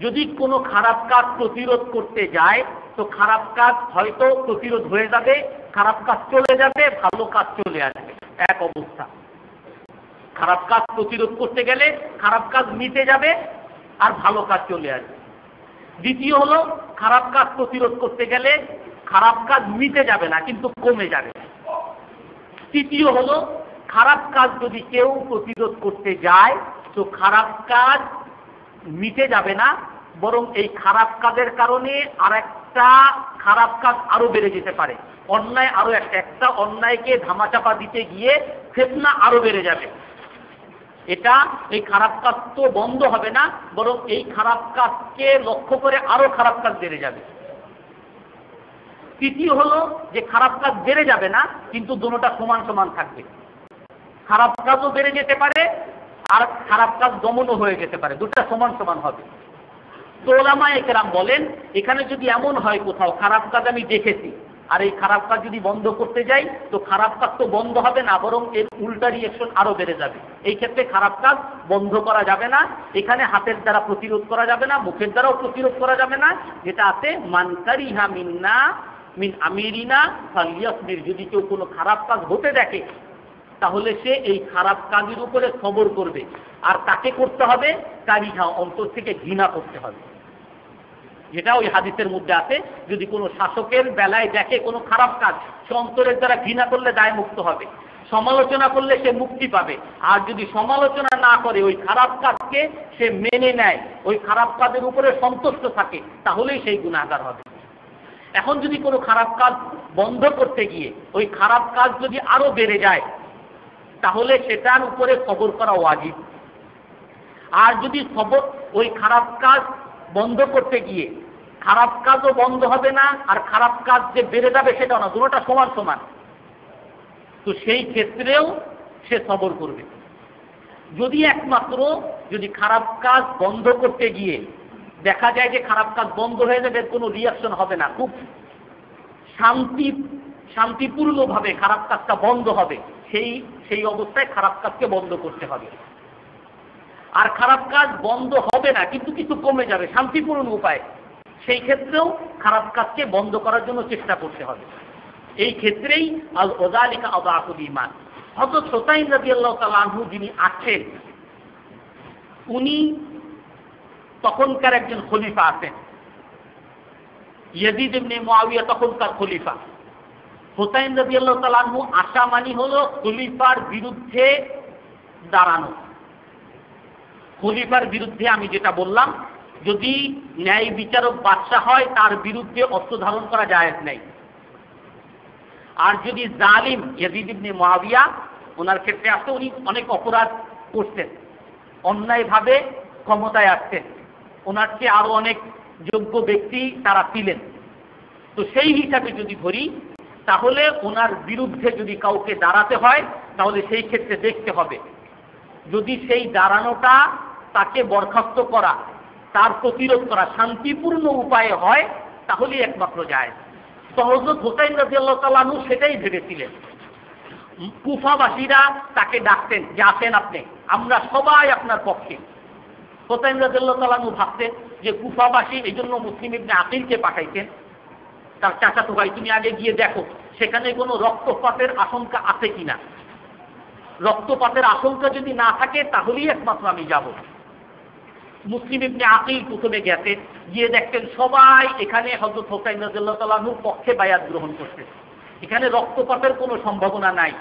Speaker 1: যদি কোনো খারাপ কাজ প্রতিরোধ করতে যায়, তো খারাপ কাজ হয়তো প্রতিরোধ হয়ে যাবে, খারাপ কাজ চলে যাবে, ভালো কাজ চলে আসবে, এক অবস্থা। খারাপ কাজ প্রতিরোধ করতে গেলে খারাপ কাজ মিটে যাবে আর ভালো কাজ চলে আসবে। দ্বিতীয় হলো, খারাপ কাজ প্রতিরোধ করতে গেলে খারাপ কাজ মিটে যাবে না, কিন্তু কমে যাবে। তৃতীয় হলো, খারাপ কাজ যদি কেউ প্রতিরোধ করতে যায়, তো খারাপ কাজ মিটে যাবে না, বরং এই খারাপ কাজের কারণে আরেকটা খারাপ কাজ আরো বেড়ে যেতে পারে। অন্যায় আরো একটা অন্যায়কে ধামাচাপা দিতে গিয়ে ফিতনা আরো বেড়ে যাবে। এটা, এই খারাপ কাজ তো বন্ধ হবে না, বরং এই খারাপ কাজকে লক্ষ্য করে আরো খারাপ কাজ বেড়ে যাবে। তৃতীয় হলো যে খারাপ কাজ বেড়ে যাবে না, কিন্তু দুটোটা সমান সমান থাকবে। খারাপ কাজও বেড়ে যেতে পারে আর খারাপ কাজ দমনও হয়ে যেতে পারে, দুটো সমান সমান হবে। তো উলামায়ে কেরাম বলেন, এখানে যদি এমন হয় কোথাও খারাপ কাজ আমি দেখেছি, আর এই খারাপ কাজ যদি বন্ধ করতে যাই, তো খারাপ কাজ তো বন্ধ হবে না, বরং এর উল্টা রিঅ্যাকশন আরো বেড়ে যাবে। এই ক্ষেত্রে খারাপ কাজ বন্ধ করা যাবে না, এখানে হাতের দ্বারা প্রতিরোধ করা যাবে না, মুখের দ্বারাও প্রতিরোধ করা যাবে না। যেটা আছে, মান কারিহা মিন্না মিন আমিরিনা ফালইয়াসবির, যদি কেউ কোনো খারাপ কাজ হতে দেখে, তাহলে সে এই খারাপ কাজের উপরে সবর করবে। আর তাকে করতে হবে কারিহা, অন্তর থেকে ঘৃণা করতে হবে। যেটা ওই হাদিসের মধ্যে আছে, যদি কোনো শাসকের বেলায় দেখে কোনো খারাপ কাজ, সে অন্তরের দ্বারা ঘৃণা করলে দায় মুক্ত হবে, সমালোচনা করলে সে মুক্তি পাবে। আর যদি সমালোচনা না করে ওই খারাপ কাজকে সে মেনে নেয়, ওই খারাপ কাজের উপরে সন্তুষ্ট থাকে, তাহলেই সেই গুনাহগার হবে। এখন যদি কোনো খারাপ কাজ বন্ধ করতে গিয়ে ওই খারাপ কাজ যদি আরো বেড়ে যায়, তাহলে সেটার উপরে সবর করা ওয়াজিব। আর যদি সবর ওই খারাপ কাজ বন্ধ করতে গিয়ে খারাপ কাজও বন্ধ হবে না, আর খারাপ কাজ যে বেড়ে যাবে সেটাও না, দুটোটা সমান সমান, তো সেই ক্ষেত্রেও সে সবর করবে। যদি একমাত্র যদি খারাপ কাজ বন্ধ করতে গিয়ে দেখা যায় যে খারাপ কাজ বন্ধ হয়ে যাবে, কোনো রিয়াকশন হবে না, খুব শান্তিপূর্ণভাবে খারাপ কাজটা বন্ধ হবে, সেই অবস্থায় খারাপ কাজকে বন্ধ করতে হবে। আর খারাপ কাজ বন্ধ হবে না কিন্তু কিছু কমে যাবে শান্তিপূর্ণ উপায়, সেই ক্ষেত্রেও খারাপ কাজকে বন্ধ করার জন্য চেষ্টা করতে হবে। এই ক্ষেত্রেই আল ওযালিকা আযআফুল ঈমান। হযরত হুসাইন রাদিয়াল্লাহু তাআলা আনহু যিনি আছেন, উনি তখনকার একজন খলিফা আছেন, ইয়াজিদ ইবনে মুআবিয়া তখনকার খলিফা। হুসাইন রাদিয়াল্লাহু তাআলা আনহু আসা মানি হলো খলিফার বিরুদ্ধে দাঁড়ানো। খলিফার বিরুদ্ধে আমি যেটা বললাম, যদি ন্যায় বিচারক বাদশা হয় তার বিরুদ্ধে অস্ত্র ধারণ করা জায়েজ নেই। আর যদি জালিম ইয়াজিদ ইবনে মুআবিয়া, ওনার ক্ষেত্রে আছে উনি অনেক অপরাধ করতেন, অন্যায়ভাবে ক্ষমতায় আসতেন, ওনার চেয়ে আরো অনেক যোগ্য ব্যক্তি তারা ছিলেন, তো সেই হিসাবে যদি ধরি তাহলে ওনার বিরুদ্ধে যদি কাউকে দাঁড়াতে হয় তাহলে সেই ক্ষেত্রে দেখতে হবে যদি সেই দাঁড়ানোটা তাকে বরখাস্ত করা, তার প্রতিরোধ করা শান্তিপূর্ণ উপায়ে হয়, তাহলেই একমাত্র যায়। তো হযরত হুসাইন রাদিয়াল্লাহু তাআলা আনহু সেটাই ভেবেছিলেন। কুফাবাসীরা তাকে ডাকতেন যে আসেন আপনি, আমরা সবাই আপনার পক্ষে। হুসাইন রাদিয়াল্লাহু তাআলা আনহু ভাবতেন যে কুফাবাসী, এই জন্য মুসলিম ইবনে আকিলকে পাঠাইতেন, তার চাচাতো ভাই, তুমি আগে গিয়ে দেখো সেখানে কোনো রক্তপাতের আশঙ্কা আছে কিনা। রক্তপাতের আশঙ্কা যদি না থাকে তাহলেই একমাত্র আমি যাব। মুসলিম ইবনে আকিল প্রথমে গেছেন, গিয়ে দেখতেন সবাই এখানে হযরত হুসাইন রাদিয়াল্লাহু তাআলা আনহুর পক্ষে বায়াত গ্রহণ করছে, এখানে রক্তপাতের কোনো সম্ভাবনা নাই।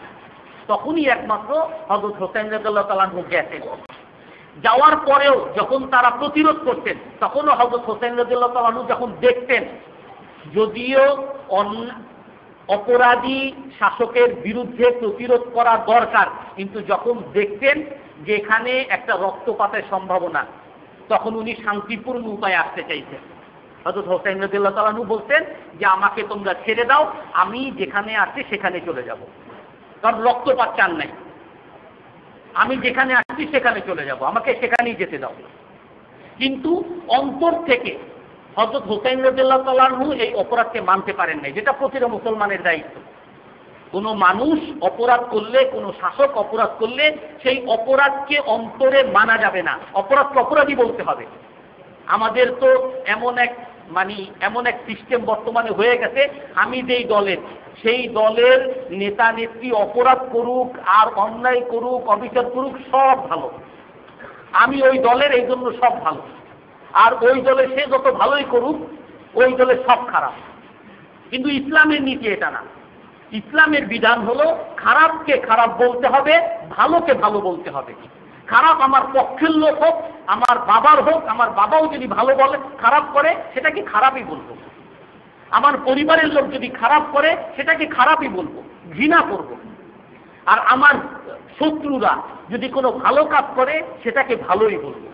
Speaker 1: তখনই একমাত্র হযরত হুসাইন রাদিয়াল্লাহু তাআলা আনহু গেছেন। যাওয়ার পরেও যখন তারা প্রতিরোধ করতেন, তখনও হযরত হুসাইন রাদিয়াল্লাহু তাআলা আনহু যখন দেখতেন যদিও অপরাধী শাসকের বিরুদ্ধে প্রতিরোধ করা দরকার, কিন্তু যখন দেখতেন যে এখানে একটা রক্তপাতের সম্ভাবনা, তখন উনি শান্তিপূর্ণ উপায়ে আসতে চাইছেন। হযরত হুসাইন রাদিয়াল্লাহু তাআলা আনহু বলতেন যে আমাকে তোমরা ছেড়ে দাও, আমি যেখানে আছি সেখানে চলে যাব, কারণ রক্তপাত চান নাই, আমি যেখানে আসছি সেখানে চলে যাব, আমাকে সেখানেই যেতে দাও। কিন্তু অন্তর থেকে হযরত হুসাইন রাদিয়াল্লাহু তাআলা আনহু এই অপরাধকে মানতে পারেন নাই, যেটা প্রতিটা মুসলমানের দায়িত্ব। কোনো মানুষ অপরাধ করলে, কোনো শাসক অপরাধ করলে সেই অপরাধকে অন্তরে মানা যাবে না, অপরাধকে অপরাধী বলতে হবে। আমাদের তো এমন এক সিস্টেম বর্তমানে হয়ে গেছে, আমি যেই দলের, সেই দলের নেতা নেত্রী অপরাধ করুক আর অন্যায় করুক, অবিচার করুক, সব ভালো, আমি ওই দলের, এই জন্য সব ভালো। আর ওই দলে সে যত ভালোই করুক, ওই দলে সব খারাপ। কিন্তু ইসলামের নীতি এটা না। ইসলামের বিধান হলো খারাপকে খারাপ বলতে হবে, ভালোকে ভালো বলতে হবে। খারাপ আমার পক্ষের লোক হোক, আমার বাবার হোক, আমার বাবাও যদি ভালো বলে, খারাপ করে, সেটাকে খারাপই বলবো। আমার পরিবারের লোক যদি খারাপ করে, সেটাকে খারাপই বলবো, ঘৃণা করব। আর আমার শত্রুরা যদি কোনো ভালো কাজ করে, সেটাকে ভালোই বলবো।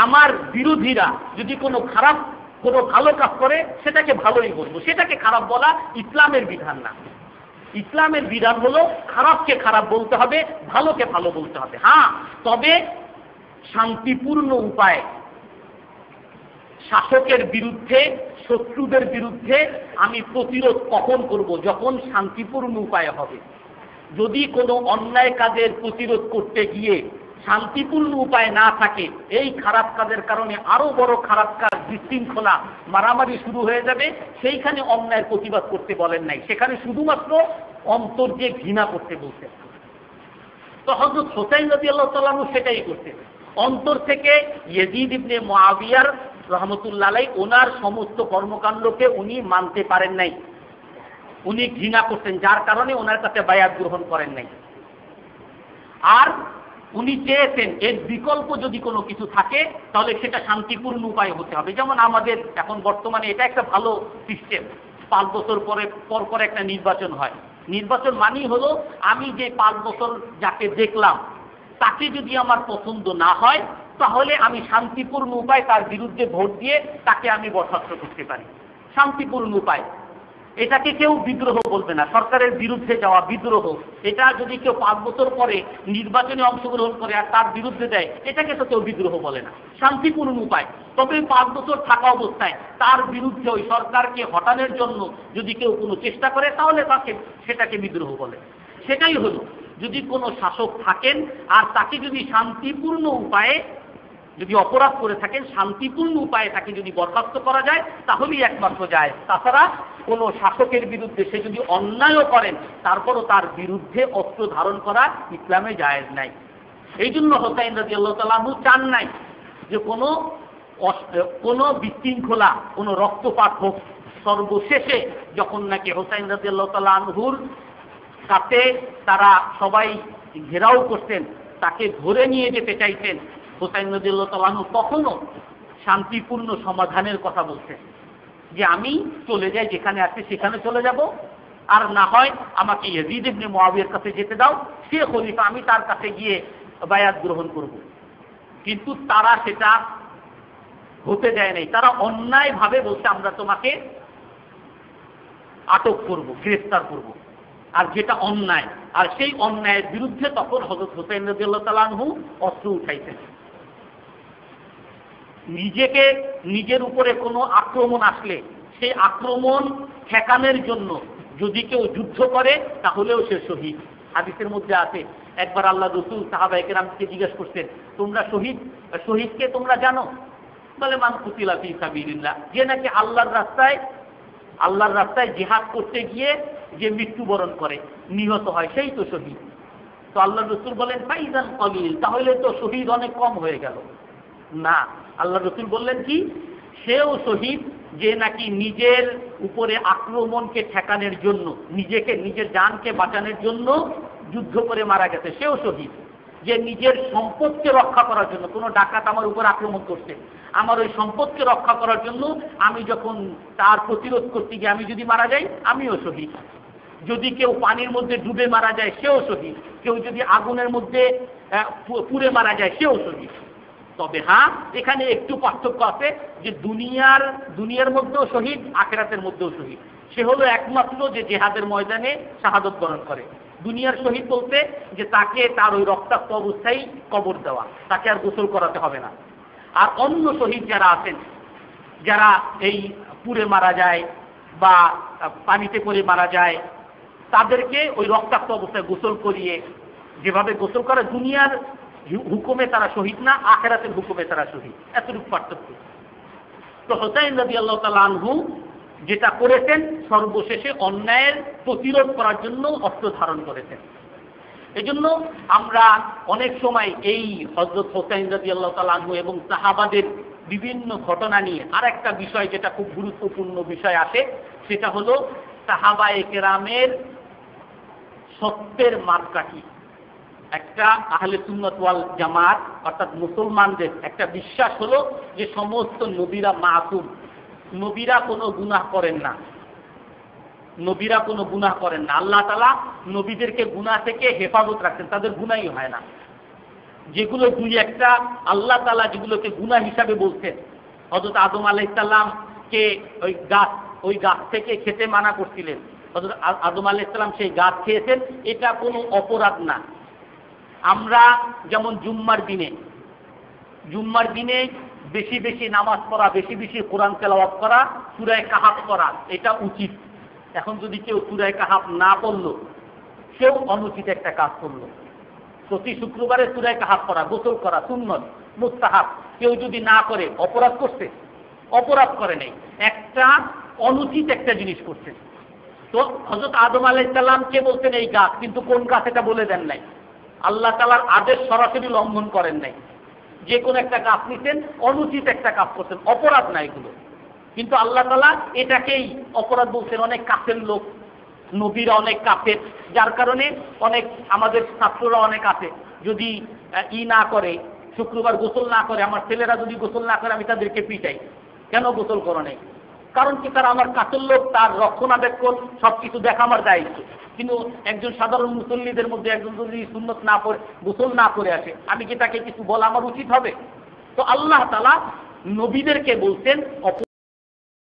Speaker 1: আমার বিরোধীরা যদি কোনো ভালো কাজ করে, সেটাকে ভালোই বলবো। সেটাকে খারাপ বলা ইসলামের বিধান না। ইসলামের বিধান হলো খারাপকে খারাপ বলতে হবে, ভালোকে ভালো বলতে হবে। হ্যাঁ, তবে শান্তিপূর্ণ উপায়ে শাসকের বিরুদ্ধে, শত্রুদের বিরুদ্ধে আমি প্রতিরোধ কখন করব? যখন শান্তিপূর্ণ উপায়ে হবে। যদি কোনো অন্যায় কাজের প্রতিরোধ করতে গিয়ে শান্তিপূর্ণ উপায় না থাকে, এই খারাপ কাজের কারণে আরো বড় খারাপ কাজ, বিশৃঙ্খলা, মারামারি শুরু হয়ে যাবে, সেইখানে অন্যায়ের প্রতিবাদ করতে বলেন নাই, সেখানে শুধুমাত্র অন্তর দিয়ে ঘৃণা করতে বলছেন। তো হযরত হুসাইন রাদিয়াল্লাহু তাআলা আনহু সেটাই করতেন, অন্তর থেকে ইয়াজিদ ইবনে মুআবিয়ার রহমতুল্লাহ আলাইহি ওনার সমস্ত কর্মকাণ্ডকে উনি মানতে পারেন নাই, উনি ঘৃণা করতেন, যার কারণে ওনার কাছে বায়াত গ্রহণ করেন নাই। আর উনি চেয়েছেন এর বিকল্প যদি কোনো কিছু থাকে তাহলে সেটা শান্তিপূর্ণ উপায়ে হতে হবে। যেমন আমাদের এখন বর্তমানে এটা একটা ভালো সিস্টেম, 5 বছর পর একটা নির্বাচন হয়। নির্বাচন মানেই হলো আমি যে 5 বছর যাকে দেখলাম তাকে যদি আমার পছন্দ না হয় তাহলে আমি শান্তিপূর্ণ উপায় তার বিরুদ্ধে ভোট দিয়ে তাকে আমি বরখাস্ত করতে পারি, শান্তিপূর্ণ উপায়। এটাকে কেউ বিদ্রোহ বলবে না, সরকারের বিরুদ্ধে যাওয়া বিদ্রোহ। এটা যদি কেউ 5 বছর পরে নির্বাচনে অংশগ্রহণ করে আর তার বিরুদ্ধে দেয়, এটাকে তো কেউ বিদ্রোহ বলে না, শান্তিপূর্ণ উপায়। তবে 5 বছর থাকা অবস্থায় তার বিরুদ্ধে ওই সরকারকে হটানোর জন্য যদি কেউ কোনো চেষ্টা করে তাহলে সেটাকে বিদ্রোহ বলে। সেটাই হলো, যদি কোনো শাসক থাকেন আর তাকে যদি শান্তিপূর্ণ উপায়ে, যদি অপরাধ করে থাকেন শান্তিপূর্ণ উপায়ে তাকে যদি বরখাস্ত করা যায় তাহলেই একমাত্র যায়। তাছাড়া কোনো শাসকের বিরুদ্ধে সে যদি অন্যায়ও করেন তারপরও তার বিরুদ্ধে অস্ত্র ধারণ করা ইসলামে জায়েজ নাই। এই জন্য হুসাইন রাদিয়াল্লাহু তাআলা আনহু চান নাই যে কোনো বিশৃঙ্খলা, কোনো রক্তপাত হোক। সর্বশেষে যখন নাকি হুসাইন রাদিয়াল্লাহু তাআলা আনহুর কাছে তারা সবাই ঘেরাও করতেন, তাকে ধরে নিয়ে যেতে চাইতেন, হুসাইন রাদিয়াল্লাহু তাআলা আনহু তখনও শান্তিপূর্ণ সমাধানের কথা বলছেন যে আমি চলে যাই, যেখানে আছে সেখানে চলে যাব, আর না হয় আমাকে ইয়াজিদ ইবনে মুআবিয়ার কাছে যেতে দাও, সে খলিফা, আমি তার কাছে গিয়ে বায়াত গ্রহণ করব। কিন্তু তারা সেটা হতে দেয় নাই। তারা অন্যায়ভাবে বলছে আমরা তোমাকে আটক করব, গ্রেফতার করব, আর যেটা অন্যায়, আর সেই অন্যায়ের বিরুদ্ধে তখন হযরত হুসাইন রাদিয়াল্লাহু তাআলা আনহু অস্ত্র উঠাইছেন। নিজের উপরে কোনো আক্রমণ আসলে সেই আক্রমণ ঠেকানোর জন্য যদি কেউ যুদ্ধ করে তাহলেও সে শহীদ। হাদিসের মধ্যে আছে, একবার আল্লাহ রাসূল সাহাবায়ে কেরামকে জিজ্ঞেস করতেন, তোমরা শহীদকে তোমরা জানো? বলে মান কুতিলা ফি সাবিলিল্লাহ, যে নাকি আল্লাহর রাস্তায় জিহাদ করতে গিয়ে যে মৃত্যুবরণ করে, নিহত হয়, সেই তো শহীদ। তো আল্লাহ রাসূল বলেন ফাইজান কলিল, তাহলে তো শহীদ অনেক কম হয়ে গেল। না, আল্লাহ রাসূল বললেন কি, সেও শহীদ যে নাকি নিজের উপরে আক্রমণকে ঠেকানোর জন্য, নিজের জানকে বাঁচানোর জন্য যুদ্ধ করে মারা গেছে, সেও শহীদ। যে নিজের সম্পদকে রক্ষা করার জন্য, কোনো ডাকাত আমার উপর আক্রমণ করছে, আমার ওই সম্পদকে রক্ষা করার জন্য আমি যখন তার প্রতিরোধ করতে গিয়ে আমি যদি মারা যাই, আমিও শহীদ। যদি কেউ পানির মধ্যে ডুবে মারা যায়, সেও শহীদ। কেউ যদি আগুনের মধ্যে পুড়ে মারা যায়, সেও শহীদ। তবে হ্যাঁ, এখানে একটু পার্থক্য আছে যে দুনিয়ার মধ্যেও শহীদ, আখিরাতের মধ্যেও শহীদ। সে হলো একমাত্র যে জিহাদের ময়দানে শাহাদত বরণ করে। দুনিয়ার শহীদ বলতে যে তাকে তার ওই রক্তাক্ত অবস্থায় কবর দেওয়া, তাকে আর গোসল করাতে হবে না। আর অন্য শহীদ যারা আছেন, যারা এই পুড়ে মারা যায় বা পানিতে পড়ে মারা যায়, তাদেরকে ওই রক্তাক্ত অবস্থায় গোসল করিয়ে, যেভাবে গোসল করে, দুনিয়ার হুকুমে তারা শহীদ না, আখিরাতের হুকুমে তারা শহীদ, এতটুকু পার্থক্য। তো হুসাইন রাদিয়াল্লাহু তাআলা আনহু যেটা করেছেন, সর্বশেষে অন্যায়ের প্রতিরোধ করার জন্য অস্ত্র ধারণ করেছেন। এই জন্য আমরা অনেক সময় এই হযরত হুসাইন রাদিয়াল্লাহু তাআলা আনহু এবং সাহাবাদের বিভিন্ন ঘটনা নিয়ে আর একটা বিষয় যেটা খুব গুরুত্বপূর্ণ বিষয় আসে, সেটা হলো সাহাবায়ে কেরামের সত্যের মাপকাঠি। একটা আহলে সুন্নাত ওয়াল জামাত অর্থাৎ মুসলমানদের একটা বিশ্বাস হলো যে সমস্ত নবীরা মাসুম, নবীরা কোনো গুনাহ করেন না, নবীরা কোনো গুনাহ করেন না। আল্লাহ তাআলা নবীদেরকে গুনাহ থেকে হেফাজত রাখছেন, তাদের গুনাহই হয় না। যেগুলো দুই একটা আল্লাহ তাআলা যেগুলোকে গুনাহ হিসাবে বলছেন, হযরত আদম আলাইহিস সালামকে ওই গাছ থেকে খেতে মানা করছিলেন, হযরত আদম আলাইহিস সালাম সেই গাছ খেয়েছেন, এটা কোনো অপরাধ না। আমরা যেমন জুম্মার দিনে বেশি বেশি নামাজ পড়া, বেশি বেশি কোরআন তেলাওয়াত করা, সূরা কাহাফ করা, এটা উচিত। এখন যদি কেউ সূরা কাহাফ না পড়ল, সেও অনুচিত একটা কাজ করলো। প্রতি শুক্রবারে সূরা কাহাফ করা, গোসল করা সুন্নত, মুস্তাহাব। কেউ যদি না করে অপরাধ করছে? অপরাধ করে নাই, একটা অনুচিত একটা জিনিস করছে। তো হযরত আদম আলাইহিস সালামকে বলছেন এই গাছ, কিন্তু কোন গাছ এটা বলে দেন নাই। আল্লাহ তাআলার আদেশ সরাসরি লঙ্ঘন করেন নাই, যে কোনো একটা কাজ নিতেন, অনুচিত একটা কাজ করতেন, অপরাধ না এগুলো, কিন্তু আল্লাহ তাআলা এটাকেই অপরাধ বলছেন। অনেক কাফের লোক, নবীরা অনেক কাফের, যার কারণে অনেক আমাদের ছাত্ররা অনেক আছে, যদি না করে, শুক্রবার গোসল না করে, আমার ছেলেরা যদি গোসল না করে আমি তাদেরকে পিটাই, কেন গোসল করো নাই? কারণ কি, তারা আমার কাছের লোক, তার রক্ষণাবেক্ষণ সবকিছু দেখা আমার দায়িত্ব। কিন্তু একজন সাধারণ মুসল্লিদের মধ্যে একজন যদি সুন্নত না পড়ে, গোসল না করে আসে, আমি কি তাকে কিছু বলা আমার উচিত হবে? তো আল্লাহ তাআলা নবীদেরকে বলতেন